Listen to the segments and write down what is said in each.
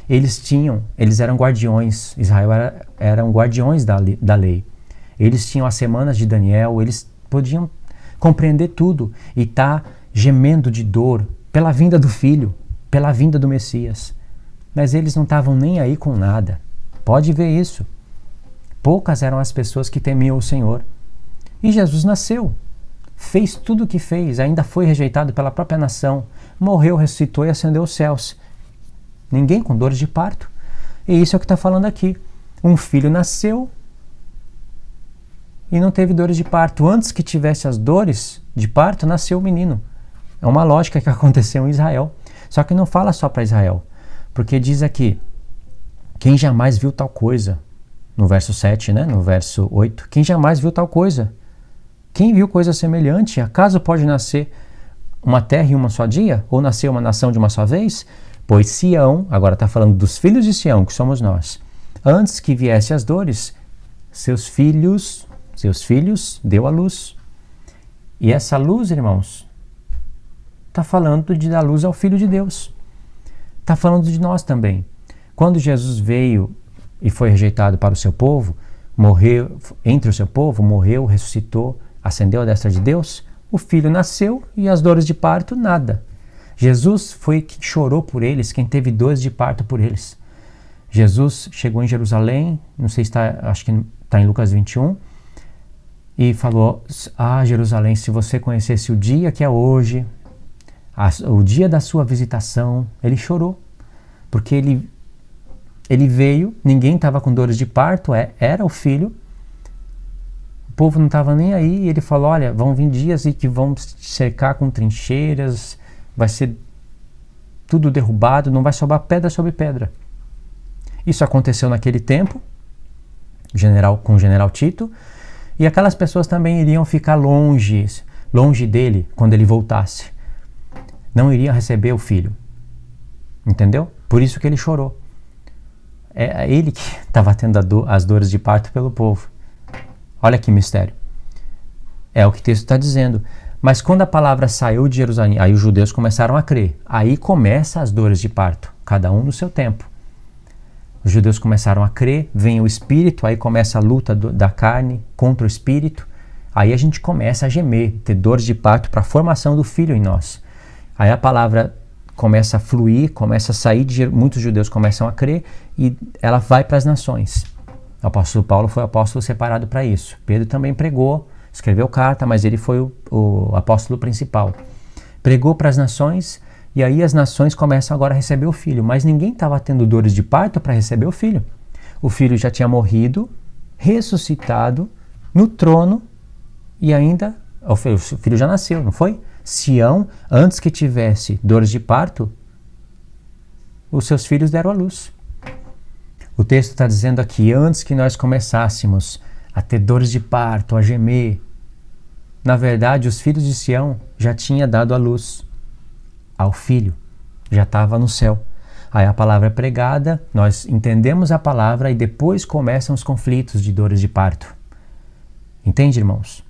Eles eram guardiões, Israel eram guardiões da lei. Eles tinham as semanas de Daniel, eles podiam compreender tudo e estar gemendo de dor pela vinda do Filho, pela vinda do Messias. Mas eles não estavam nem aí com nada. Pode ver isso. Poucas eram as pessoas que temiam o Senhor. E Jesus nasceu, fez tudo o que fez, ainda foi rejeitado pela própria nação, morreu, ressuscitou e ascendeu aos céus. Ninguém com dores de parto. E isso é o que está falando aqui. Um filho nasceu e não teve dores de parto. Antes que tivesse as dores de parto, nasceu o menino. É uma lógica que aconteceu em Israel. Só que não fala só para Israel. Porque diz aqui, quem jamais viu tal coisa? No verso 7, né? No verso 8. Quem jamais viu tal coisa? Quem viu coisa semelhante? Acaso pode nascer uma terra em uma só dia? Ou nascer uma nação de uma só vez? Pois Sião, agora está falando dos filhos de Sião, que somos nós. Antes que viesse as dores, seus filhos deu à luz. E essa luz, irmãos, está falando de dar luz ao Filho de Deus. Está falando de nós também. Quando Jesus veio e foi rejeitado para o seu povo, morreu entre o seu povo, morreu, ressuscitou, ascendeu à destra de Deus, o Filho nasceu e as dores de parto, nada. Jesus foi quem chorou por eles, quem teve dores de parto por eles. Jesus chegou em Jerusalém, não sei se acho que está em Lucas 21, e falou, Jerusalém, se você conhecesse o dia que é hoje, o dia da sua visitação, ele chorou, porque ele veio, ninguém estava com dores de parto, era o Filho, o povo não estava nem aí, e ele falou, olha, vão vir dias e que vão cercar com trincheiras, vai ser tudo derrubado, não vai sobrar pedra sobre pedra. Isso aconteceu naquele tempo, com o general Tito, e aquelas pessoas também iriam ficar longe dele quando ele voltasse. Não iriam receber o Filho. Entendeu? Por isso que ele chorou. É ele que estava tendo as dores de parto pelo povo. Olha que mistério. É o que o texto está dizendo. Mas quando a palavra saiu de Jerusalém, aí os judeus começaram a crer. Aí começam as dores de parto, cada um no seu tempo. Os judeus começaram a crer, vem o Espírito, aí começa a luta da carne contra o Espírito. Aí a gente começa a gemer, ter dores de parto para a formação do Filho em nós. Aí a palavra começa a fluir, começa a sair, muitos judeus começam a crer e ela vai para as nações. O apóstolo Paulo foi o apóstolo separado para isso. Pedro também pregou, escreveu carta, mas ele foi o apóstolo principal. Pregou para as nações e aí as nações começam agora a receber o Filho. Mas ninguém estava tendo dores de parto para receber o Filho. O Filho já tinha morrido, ressuscitado, no trono e ainda... O Filho já nasceu, não foi? Sião, antes que tivesse dores de parto, os seus filhos deram à luz. O texto está dizendo aqui, antes que nós começássemos a ter dores de parto, a gemer, na verdade, os filhos de Sião já tinham dado à luz ao Filho, já estava no céu. Aí a palavra é pregada, nós entendemos a palavra e depois começam os conflitos de dores de parto. Entende, irmãos?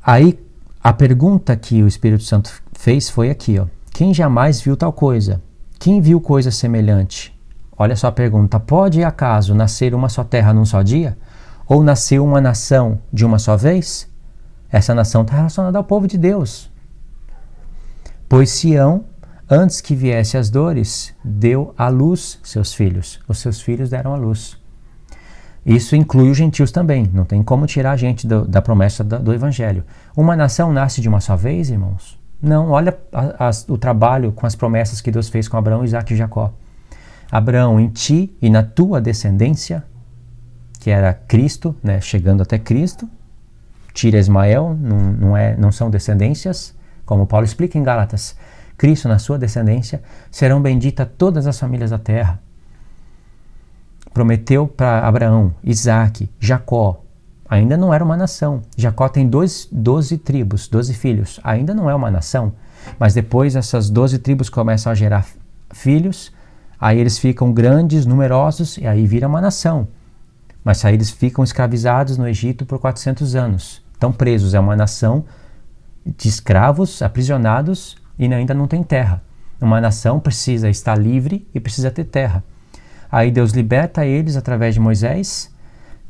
Aí a pergunta que o Espírito Santo fez foi aqui, ó. Quem jamais viu tal coisa? Quem viu coisa semelhante? Olha só a pergunta. Pode acaso nascer uma só terra num só dia? Ou nascer uma nação de uma só vez? Essa nação está relacionada ao povo de Deus. Pois Sião, antes que viesse as dores, deu à luz seus filhos. Os seus filhos deram à luz. Isso inclui os gentios também. Não tem como tirar a gente da promessa do Evangelho. Uma nação nasce de uma só vez, irmãos? Não, olha o trabalho com as promessas que Deus fez com Abraão, Isaque e Jacó. Abraão, em ti e na tua descendência, que era Cristo, né, chegando até Cristo, tira Ismael, não são descendências, como Paulo explica em Gálatas. Cristo, na sua descendência, serão benditas todas as famílias da terra. Prometeu para Abraão, Isaque, Jacó. Ainda não era uma nação. Jacó tem 12 tribos, 12 filhos. Ainda não é uma nação. Mas depois essas 12 tribos começam a gerar filhos. Aí eles ficam grandes, numerosos, e aí vira uma nação. Mas aí eles ficam escravizados no Egito por 400 anos. Estão presos. É uma nação de escravos, aprisionados, e ainda não tem terra. Uma nação precisa estar livre e precisa ter terra. Aí Deus liberta eles através de Moisés,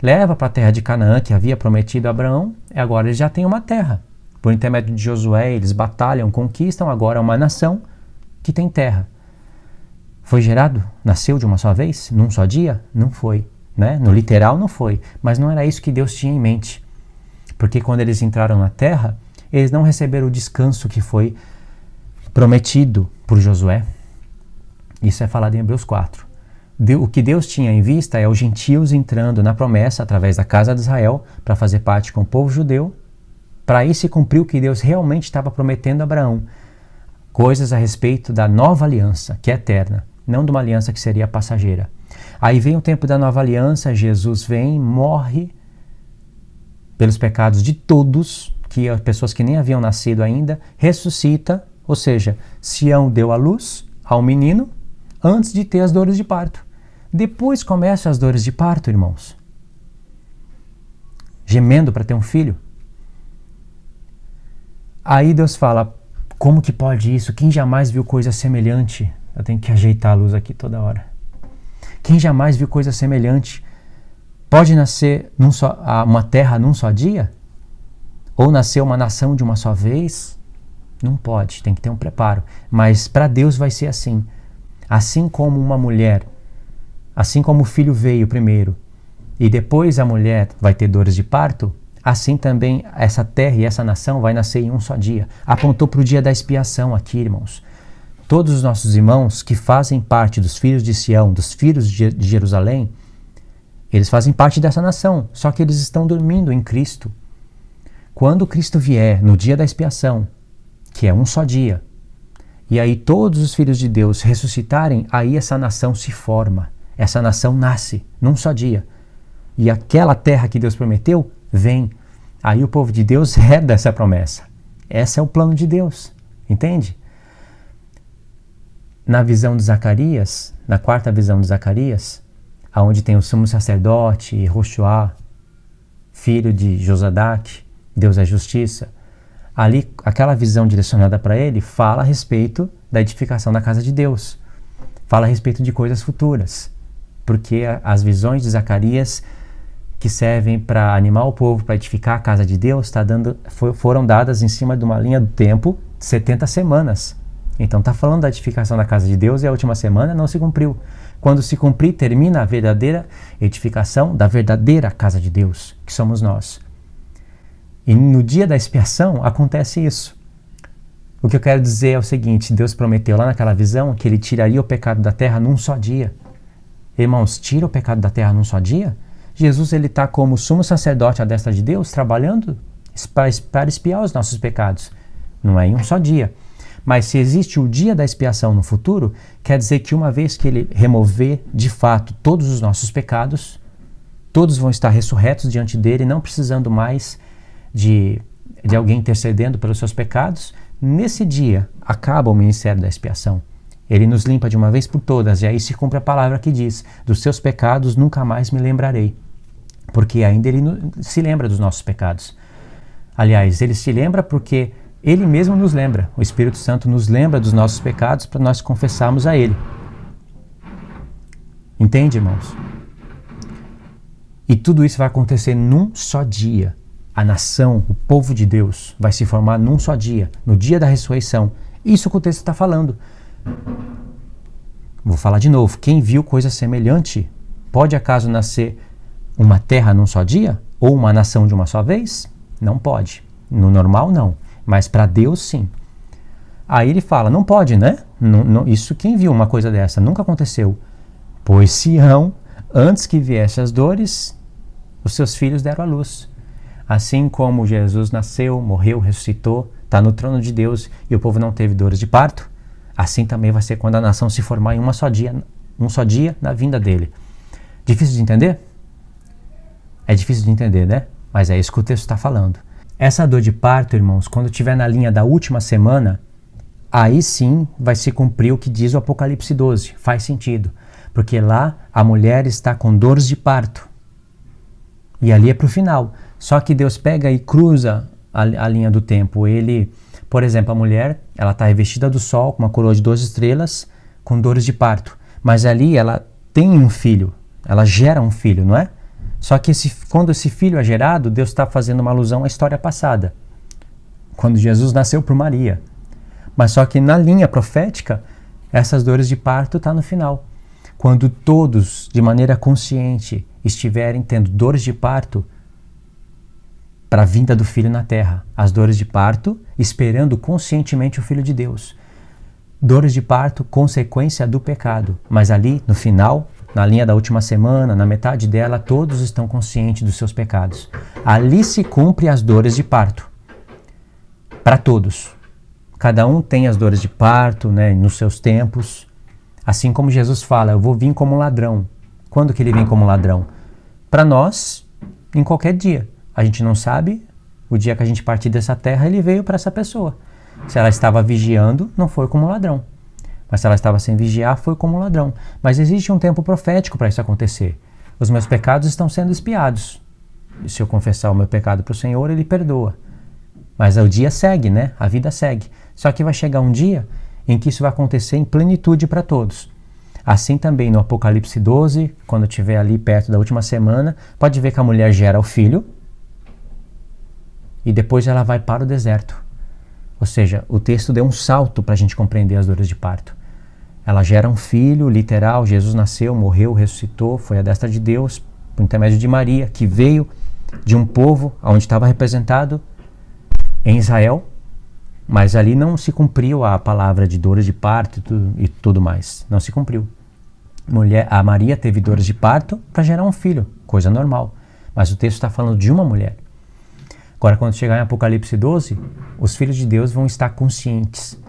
leva para a terra de Canaã, que havia prometido a Abraão, e agora eles já têm uma terra. Por intermédio de Josué, eles batalham, conquistam, agora é uma nação que tem terra. Foi gerado? Nasceu de uma só vez? Num só dia? Não foi. Né? No literal não foi, mas não era isso que Deus tinha em mente. Porque quando eles entraram na terra, eles não receberam o descanso que foi prometido por Josué. Isso é falado em Hebreus 4. O que Deus tinha em vista é os gentios entrando na promessa através da casa de Israel para fazer parte com o povo judeu, para aí se cumprir o que Deus realmente estava prometendo a Abraão. Coisas a respeito da nova aliança, que é eterna, não de uma aliança que seria passageira. Aí vem o tempo da nova aliança, Jesus vem, morre pelos pecados de todos, que as pessoas que nem haviam nascido ainda, ressuscita, ou seja, Sião deu à luz ao menino antes de ter as dores de parto. Depois começam as dores de parto, irmãos. Gemendo para ter um filho. Aí Deus fala, como que pode isso? Quem jamais viu coisa semelhante? Eu tenho que ajeitar a luz aqui toda hora. Quem jamais viu coisa semelhante? Pode nascer uma terra num só dia? Ou nascer uma nação de uma só vez? Não pode, tem que ter um preparo. Mas para Deus vai ser assim. Assim como uma mulher, assim como o filho veio primeiro, e depois a mulher vai ter dores de parto, assim também essa terra e essa nação vai nascer em um só dia. Apontou para o dia da expiação aqui, irmãos. Todos os nossos irmãos que fazem parte dos filhos de Sião, dos filhos de Jerusalém, eles fazem parte dessa nação, só que eles estão dormindo em Cristo. Quando Cristo vier, no dia da expiação, que é um só dia, e aí todos os filhos de Deus ressuscitarem, aí essa nação se forma, essa nação nasce num só dia. E aquela terra que Deus prometeu, vem. Aí o povo de Deus herda essa promessa. Esse é o plano de Deus, entende? Na visão de Zacarias, na quarta visão de Zacarias, onde tem o sumo sacerdote, Roxuá, filho de Josadaque, Deus é justiça, ali aquela visão direcionada para ele fala a respeito da edificação da casa de Deus, fala a respeito de coisas futuras, porque as visões de Zacarias que servem para animar o povo, para edificar a casa de Deus, foram dadas em cima de uma linha do tempo de 70 semanas. Então está falando da edificação da casa de Deus e a última semana não se cumpriu. Quando se cumprir, termina a verdadeira edificação da verdadeira casa de Deus, que somos nós. E no dia da expiação acontece isso. O que eu quero dizer é o seguinte, Deus prometeu lá naquela visão que ele tiraria o pecado da terra num só dia. Irmãos, tira o pecado da terra num só dia? Jesus ele está como sumo sacerdote à destra de Deus, trabalhando para expiar os nossos pecados. Não é em um só dia. Mas se existe o dia da expiação no futuro, quer dizer que uma vez que ele remover de fato todos os nossos pecados, todos vão estar ressurretos diante dele, não precisando mais de alguém intercedendo pelos seus pecados. Nesse dia acaba o ministério da expiação. Ele nos limpa de uma vez por todas, e aí se cumpre a palavra que diz, dos seus pecados nunca mais me lembrarei. Porque ainda ele se lembra dos nossos pecados. Aliás, ele se lembra porque ele mesmo nos lembra. O Espírito Santo nos lembra dos nossos pecados para nós confessarmos a ele. Entende, irmãos? E tudo isso vai acontecer num só dia. A nação, o povo de Deus, vai se formar num só dia, no dia da ressurreição. Isso que o texto está falando. Vou falar de novo. Quem viu coisa semelhante, pode acaso nascer uma terra num só dia? Ou uma nação de uma só vez? Não pode. No normal, não. Mas para Deus, sim. Aí ele fala, não pode, né? Isso quem viu uma coisa dessa? Nunca aconteceu. Pois Sião, antes que viessem as dores, os seus filhos deram à luz. Assim como Jesus nasceu, morreu, ressuscitou, está no trono de Deus e o povo não teve dores de parto, assim também vai ser quando a nação se formar em um só dia na vinda dele. Difícil de entender? É difícil de entender, né? Mas é isso que o texto está falando. Essa dor de parto, irmãos, quando estiver na linha da última semana, aí sim vai se cumprir o que diz o Apocalipse 12. Faz sentido. Porque lá a mulher está com dores de parto. E ali é para o final. Só que Deus pega e cruza a linha do tempo. Por exemplo, a mulher, ela está revestida do sol, com uma coroa de 12 estrelas, com dores de parto. Mas ali ela tem um filho, ela gera um filho, não é? Só que quando esse filho é gerado, Deus está fazendo uma alusão à história passada, quando Jesus nasceu por Maria. Mas só que na linha profética, essas dores de parto estão no final. Quando todos, de maneira consciente, estiverem tendo dores de parto para a vinda do Filho na Terra. As dores de parto, esperando conscientemente o Filho de Deus. Dores de parto, consequência do pecado. Mas ali, no final, na linha da última semana, na metade dela, todos estão conscientes dos seus pecados. Ali se cumpre as dores de parto. Para todos. Cada um tem as dores de parto, né, nos seus tempos. Assim como Jesus fala, eu vou vir como ladrão. Quando que ele vem como ladrão? Para nós, em qualquer dia. A gente não sabe, o dia que a gente partir dessa terra, ele veio para essa pessoa. Se ela estava vigiando, não foi como ladrão. Mas se ela estava sem vigiar, foi como ladrão. Mas existe um tempo profético para isso acontecer. Os meus pecados estão sendo expiados. E se eu confessar o meu pecado para o Senhor, ele perdoa. Mas o dia segue, né? A vida segue. Só que vai chegar um dia em que isso vai acontecer em plenitude para todos. Assim também no Apocalipse 12, quando estiver ali perto da última semana, pode ver que a mulher gera o filho e depois ela vai para o deserto. Ou seja, o texto deu um salto para a gente compreender as dores de parto. Ela gera um filho, literal, Jesus nasceu, morreu, ressuscitou, foi à destra de Deus, por intermédio de Maria, que veio de um povo onde estava representado em Israel, mas ali não se cumpriu a palavra de dores de parto e tudo mais. Não se cumpriu. A Maria teve dores de parto para gerar um filho, coisa normal. Mas o texto está falando de uma mulher. Agora, quando chegar em Apocalipse 12, os filhos de Deus vão estar conscientes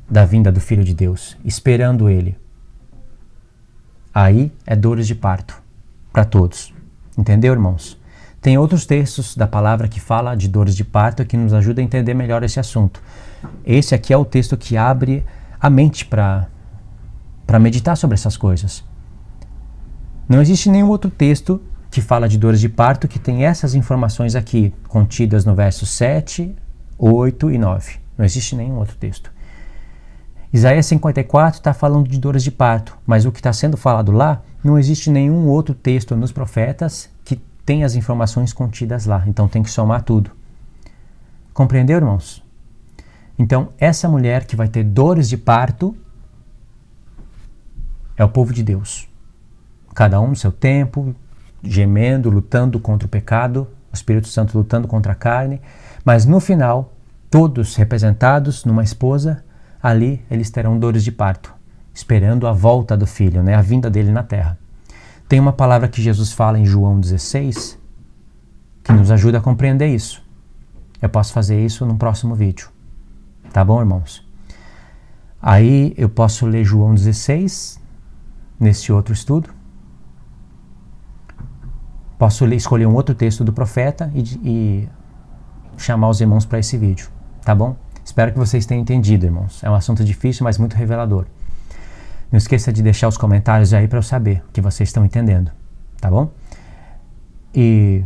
da vinda do Filho de Deus, esperando ele. Aí é dores de parto para todos. Entendeu, irmãos? Tem outros textos da palavra que fala de dores de parto que nos ajuda a entender melhor esse assunto. Esse aqui é o texto que abre a mente para meditar sobre essas coisas. Não existe nenhum outro texto que fala de dores de parto que tem essas informações aqui, contidas no versos 7, 8 e 9. Não existe nenhum outro texto. Isaías 54 está falando de dores de parto, mas o que está sendo falado lá, não existe nenhum outro texto nos profetas que tem as informações contidas lá. Então tem que somar tudo. Compreendeu, irmãos? Então, essa mulher que vai ter dores de parto é o povo de Deus. Cada um no seu tempo, gemendo, lutando contra o pecado, o Espírito Santo lutando contra a carne, mas no final, todos representados numa esposa, ali eles terão dores de parto, esperando a volta do Filho, né, a vinda dele na terra. Tem uma palavra que Jesus fala em João 16, que nos ajuda a compreender isso. Eu posso fazer isso no próximo vídeo. Tá bom, irmãos? Aí eu posso ler João 16, nesse outro estudo. Posso escolher um outro texto do profeta e chamar os irmãos para esse vídeo, tá bom? Espero que vocês tenham entendido, irmãos. É um assunto difícil, mas muito revelador. Não esqueça de deixar os comentários aí para eu saber o que vocês estão entendendo, tá bom? E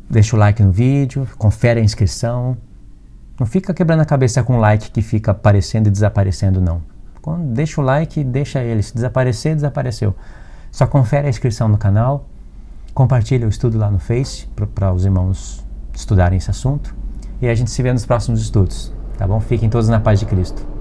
deixa o like no vídeo, confere a inscrição. Não fica quebrando a cabeça com o like que fica aparecendo e desaparecendo, não. Deixa o like e deixa ele. Se desaparecer, desapareceu. Só confere a inscrição no canal. Compartilha o estudo lá no Face para os irmãos estudarem esse assunto. E a gente se vê nos próximos estudos, tá bom? Fiquem todos na paz de Cristo.